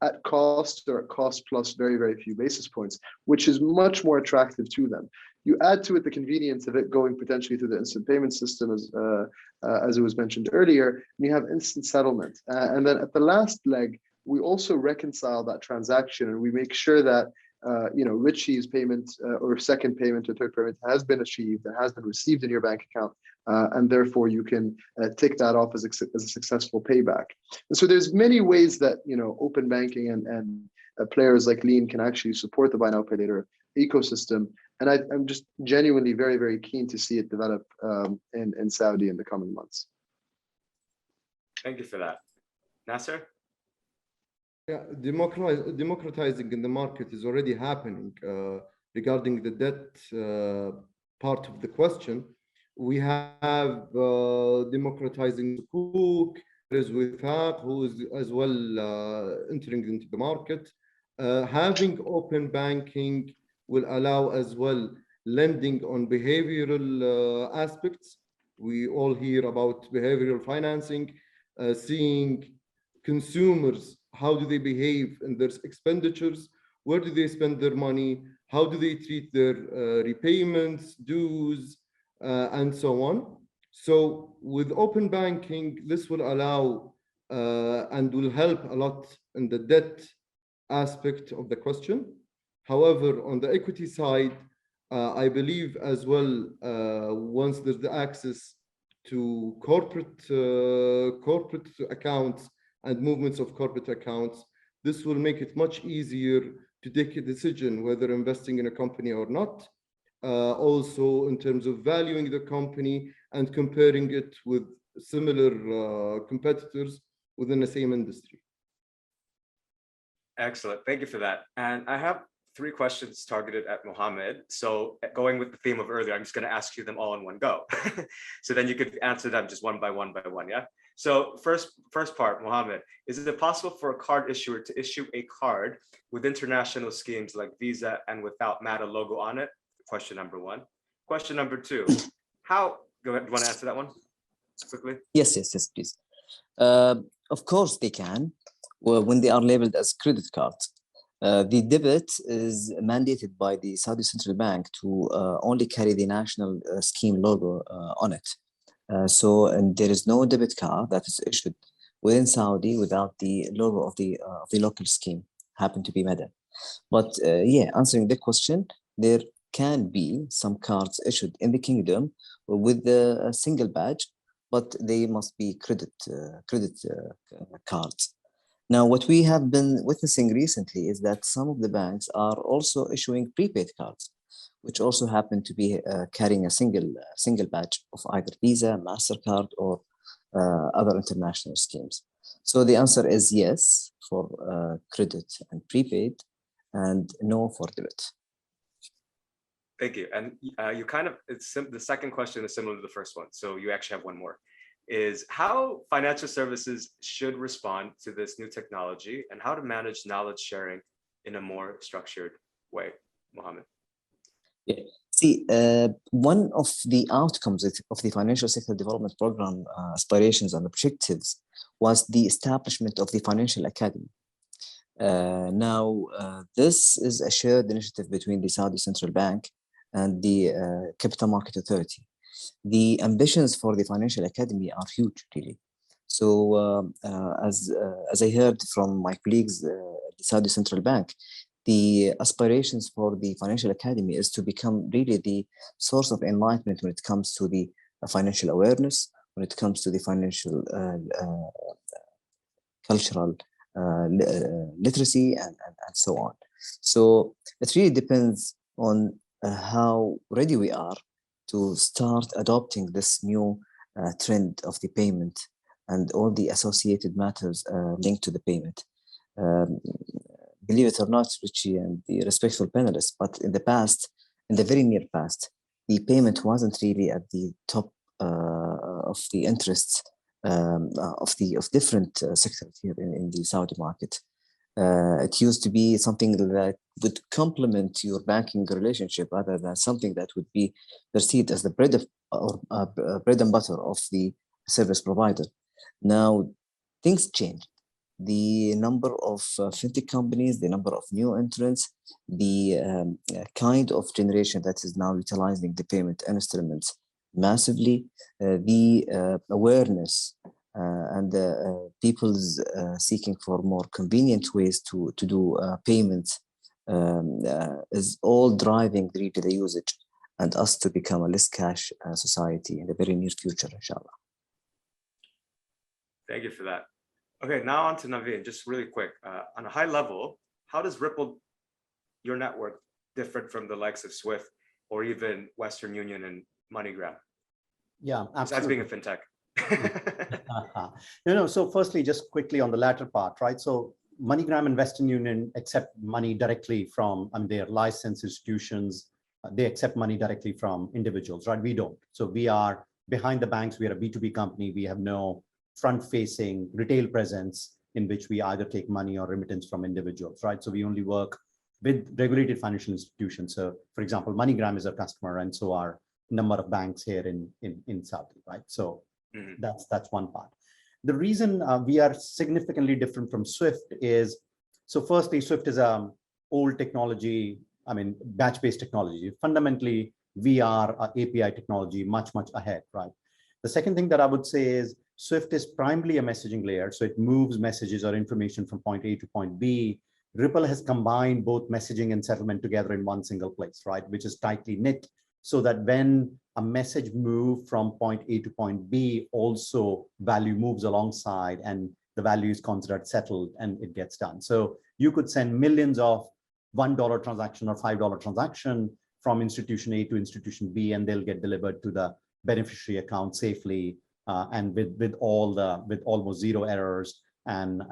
at cost or at cost plus very, very few basis points, which is much more attractive to them. You add to it the convenience of it going potentially through the instant payment system, as it was mentioned earlier, and you have instant settlement. And then at the last leg, we also reconcile that transaction and we make sure that Richie's payment or second payment or third payment has been achieved and has been received in your bank account, and therefore you can tick that off as a successful payback. And so there's many ways that open banking and players like Lean can actually support the buy now, pay later ecosystem. And I'm just genuinely very, very keen to see it develop in Saudi in the coming months. Thank you for that. Nasser? Yeah, democratizing in the market is already happening. Regarding the debt part of the question, we have democratizing Sukuk, there's Withaq, who is as well entering into the market. Having open banking will allow as well lending on behavioral aspects. We all hear about behavioral financing, seeing consumers, how do they behave in their expenditures, where do they spend their money, how do they treat their repayments, dues, and so on. So with open banking, this will allow and will help a lot in the debt aspect of the question. However, on the equity side, I believe as well, once there's the access to corporate accounts and movements of corporate accounts, this will make it much easier to take a decision whether investing in a company or not. Also in terms of valuing the company and comparing it with similar competitors within the same industry. Excellent. Thank you for that. And I have 3 questions targeted at Mohammed. So going with the theme of earlier, I'm just going to ask you them all in one go. So then you could answer them just one by one, yeah? So first part, Mohammed, is it possible for a card issuer to issue a card with international schemes like Visa and without MATA logo on it? Question number 1. Question number 2, how, go ahead, do you want to answer that one quickly? Yes, please. Of course they can, when they are labeled as credit cards. The debit is mandated by the Saudi Central Bank to only carry the national scheme logo on it. And there is no debit card that is issued within Saudi without the logo of the local scheme, happen to be MEDA. But yeah, answering the question, there can be some cards issued in the kingdom with a single badge, but they must be credit cards. Now, what we have been witnessing recently is that some of the banks are also issuing prepaid cards, which also happen to be carrying a single badge of either Visa, MasterCard, or other international schemes. So the answer is yes for credit and prepaid, and no for debit. Thank you. And you kind of, the second question is similar to the first one. So you actually have one more, is how financial services should respond to this new technology and how to manage knowledge sharing in a more structured way, Mohammed. Yeah. See, one of the outcomes of the Financial Sector Development Program aspirations and objectives was the establishment of the Financial Academy. This is a shared initiative between the Saudi Central Bank and the Capital Market Authority. The ambitions for the Financial Academy are huge, really. So as I heard from my colleagues, the Saudi Central Bank, the aspirations for the Financial Academy is to become really the source of enlightenment when it comes to the financial awareness, when it comes to the financial cultural literacy and so on. So it really depends on how ready we are to start adopting this new trend of the payment and all the associated matters linked to the payment. Believe it or not, Richie and the respectful panelists, but in the past, in the very near past, the payment wasn't really at the top of the interests of different sectors here in the Saudi market. It used to be something that would complement your banking relationship rather than something that would be perceived as the bread and butter of the service provider. Now, things change. The number of fintech companies, the number of new entrants, the kind of generation that is now utilizing the payment instruments massively, the awareness and people's seeking for more convenient ways to do payments is all driving really the usage and us to become a less cash society in the very near future, inshallah. Thank you for that. Okay, now on to Naveen, just really quick. On a high level, how does Ripple, your network, different from the likes of Swift or even Western Union and MoneyGram? Yeah, absolutely. Besides being a fintech. No. So firstly, just quickly on the latter part, right? So MoneyGram and Western Union accept money directly from, they are licensed institutions. They accept money directly from individuals, right? We don't. So we are behind the banks. We are a B2B company. We have no front-facing retail presence in which we either take money or remittance from individuals, right? So we only work with regulated financial institutions. So for example, MoneyGram is a customer, and so are a number of banks here in Saudi, right? So that's one part. The reason we are significantly different from Swift is, so firstly, Swift is an old technology, batch-based technology. Fundamentally, we are API technology much ahead, right? The second thing that I would say is Swift is primarily a messaging layer. So it moves messages or information from point A to point B. Ripple has combined both messaging and settlement together in one single place, right? Which is tightly knit, so that when a message moves from point A to point B, also value moves alongside and the value is considered settled and it gets done. So you could send millions of $1 transaction or $5 transaction from institution A to institution B, and they'll get delivered to the beneficiary account safely and with almost zero errors and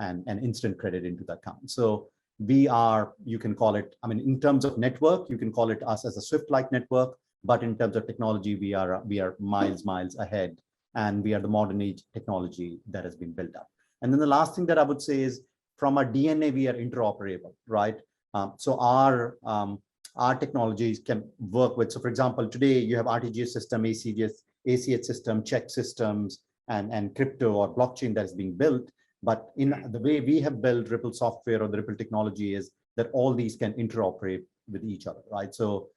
instant credit into the account. So we are, you can call it, I mean, in terms of network, you can call it us as a Swift-like network, but in terms of technology, we are miles ahead, and we are the modern age technology that has been built up. And then the last thing that I would say is, from our DNA, we are interoperable, right? So our technologies can work with, so for example, today you have RTGS system, ACH system, check systems, and crypto or blockchain that is being built. But in the way we have built Ripple software or the Ripple technology is that all these can interoperate with each other, right? So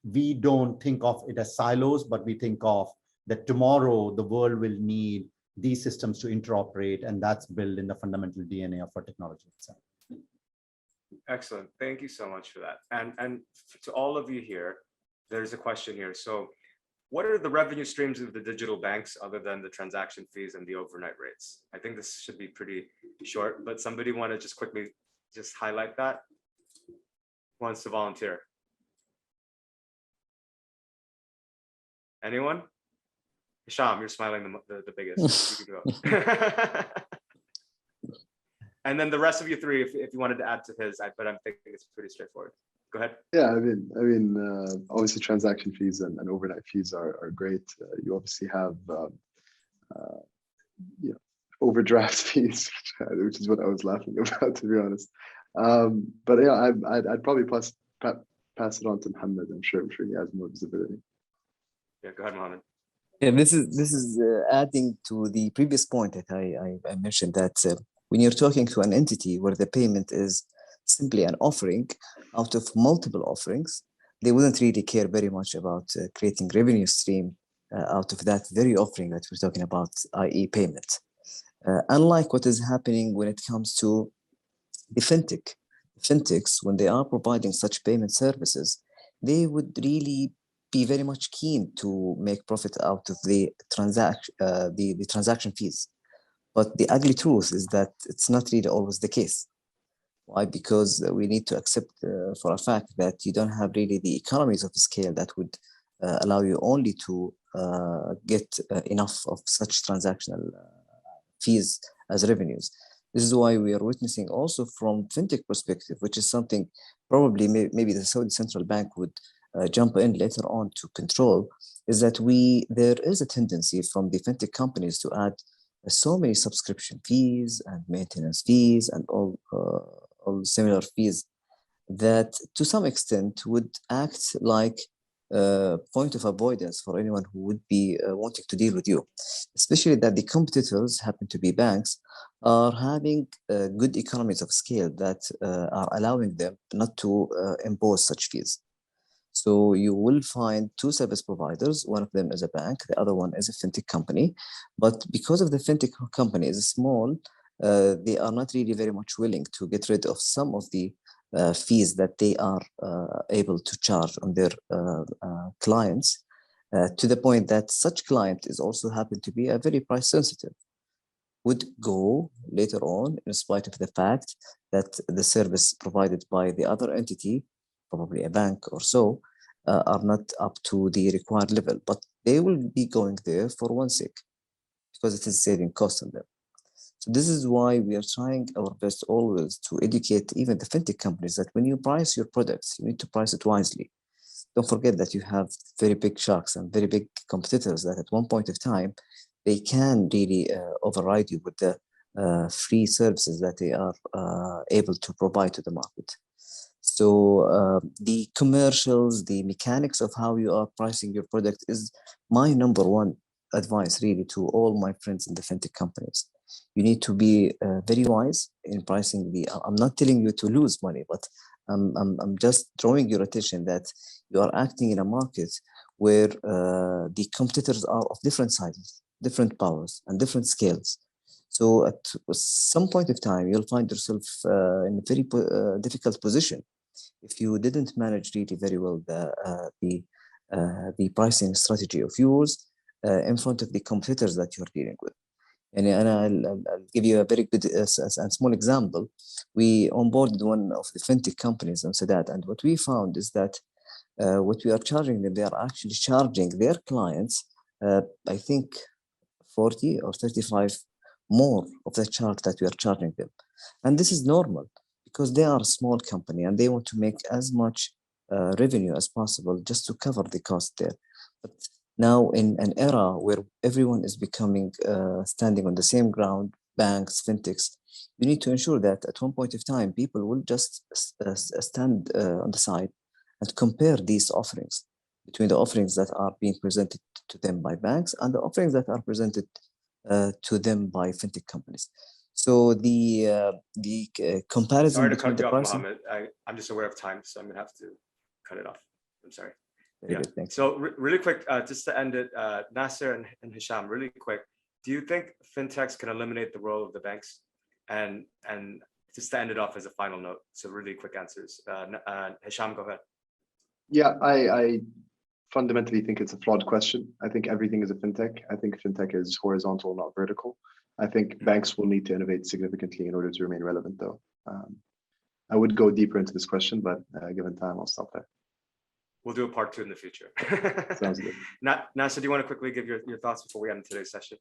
we don't think of it as silos, but we think of that tomorrow the world will need these systems to interoperate, and that's built in the fundamental DNA of our technology itself. Excellent. Thank you so much for that. And to all of you here, there's a question here. So what are the revenue streams of the digital banks other than the transaction fees and the overnight rates? I think this should be pretty short, but somebody want to just quickly just highlight that? Who wants to volunteer? Anyone? Hisham, you're smiling the biggest. You can go. And then the rest of you three, if you wanted to add to his, but I'm thinking it's pretty straightforward. Go ahead. Yeah, I mean, obviously transaction fees and overnight fees are great. You obviously have, you know, overdraft fees, which is what I was laughing about, to be honest. But yeah, I'd probably pass it on to Mohammed. I'm sure he has more visibility. Yeah, go ahead, Mohammed. Yeah, this is adding to the previous point that I mentioned, that when you're talking to an entity where the payment is simply an offering out of multiple offerings, they wouldn't really care very much about creating revenue stream out of that very offering that we're talking about, i.e. payment. Unlike what is happening when it comes to the fintechs, when they are providing such payment services, they would really be very much keen to make profit out of the transaction fees. But the ugly truth is that it's not really always the case. Why? Because we need to accept for a fact that you don't have really the economies of scale that would allow you only to get enough of such transactional fees as revenues. This is why we are witnessing also from fintech perspective, which is something probably maybe the Saudi Central Bank would jump in later on to control, is that there is a tendency from the fintech companies to add so many subscription fees and maintenance fees and all similar fees that to some extent would act like a point of avoidance for anyone who would be wanting to deal with you, especially that the competitors happen to be banks are having good economies of scale that are allowing them not to impose such fees. So you will find two service providers. One of them is a bank, the other one is a fintech company. But because of the fintech company is small, they are not really very much willing to get rid of some of the fees that they are able to charge on their clients, to the point that such client is also happen to be a very price sensitive, would go later on in spite of the fact that the service provided by the other entity, probably a bank or so, are not up to the required level, but they will be going there for one sake, because it is saving cost on them. So this is why we are trying our best always to educate even the fintech companies that when you price your products, you need to price it wisely. Don't forget that you have very big sharks and very big competitors that at one point of time, they can really override you with the free services that they are able to provide to the market. So the commercials, the mechanics of how you are pricing your product is my number one advice really to all my friends in the fintech companies. You need to be very wise in pricing I'm not telling you to lose money, but I'm just drawing your attention that you are acting in a market where the competitors are of different sizes, different powers, and different scales. So at some point of time, you'll find yourself in a very difficult position if you didn't manage really very well the pricing strategy of yours in front of the competitors that you're dealing with. And I'll give you a very good and small example. We onboarded one of the fintech companies in Sadat, and what we found is that what we are charging them, they are actually charging their clients, I think 40 or 35 more of the charge that we are charging them. And this is normal because they are a small company and they want to make as much revenue as possible just to cover the cost there. But now in an era where everyone is becoming standing on the same ground, banks, fintechs, you need to ensure that at one point of time, people will just stand on the side and compare these offerings between the offerings that are being presented to them by banks and the offerings that are presented to them by fintech companies. So the comparison Sorry to between cut the you off, pricing. Mohammed. I'm just aware of time, so I'm gonna have to cut it off. I'm sorry. Very good, thanks. So really quick, just to end it, Nasser and Hisham, really quick. Do you think fintechs can eliminate the role of the banks? And just to end it off as a final note. So really quick answers. Hisham, go ahead. Yeah, I fundamentally think it's a flawed question. I think everything is a fintech. I think fintech is horizontal, not vertical. I think banks will need to innovate significantly in order to remain relevant, though. I would go deeper into this question, but given time, I'll stop there. We'll do a part 2 in the future. Sounds good. Nasser, do you want to quickly give your thoughts before we end today's session?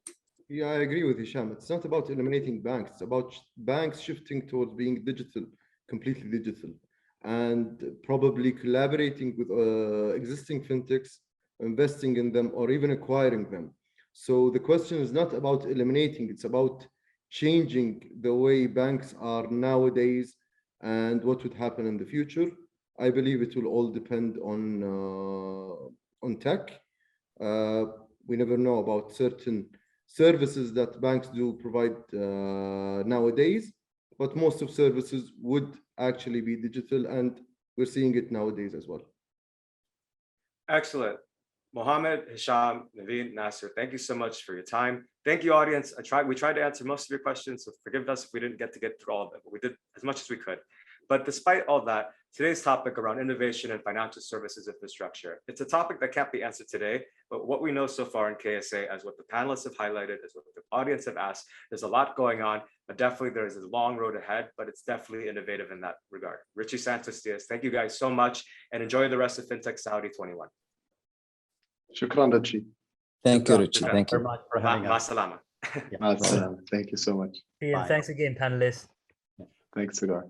Yeah, I agree with Hisham. It's not about eliminating banks. It's about banks shifting towards being digital, completely digital, and probably collaborating with existing fintechs, investing in them, or even acquiring them. So the question is not about eliminating, it's about changing the way banks are nowadays and what would happen in the future. I believe it will all depend on tech. We never know about certain services that banks do provide nowadays, but most of services would actually be digital, and we're seeing it nowadays as well. Excellent. Mohammed, Hisham, Naveen, Nasser, thank you so much for your time. Thank you, audience. We tried to answer most of your questions, so forgive us if we didn't get through all of them, but we did as much as we could. But despite all that, today's topic around innovation and financial services infrastructure, it's a topic that can't be answered today, but what we know so far in KSA, as what the panelists have highlighted, as what the audience have asked, there's a lot going on, but definitely there is a long road ahead, but it's definitely innovative in that regard. Richie Santos Diaz, thank you guys so much, and enjoy the rest of FinTech Saudi 21. Shukran, Richie. Thank you, Richie. Thank you very much for having us. Ma salama. Yeah. Thank you so much. Ian, thanks again, panelists. Thanks, Siddhar.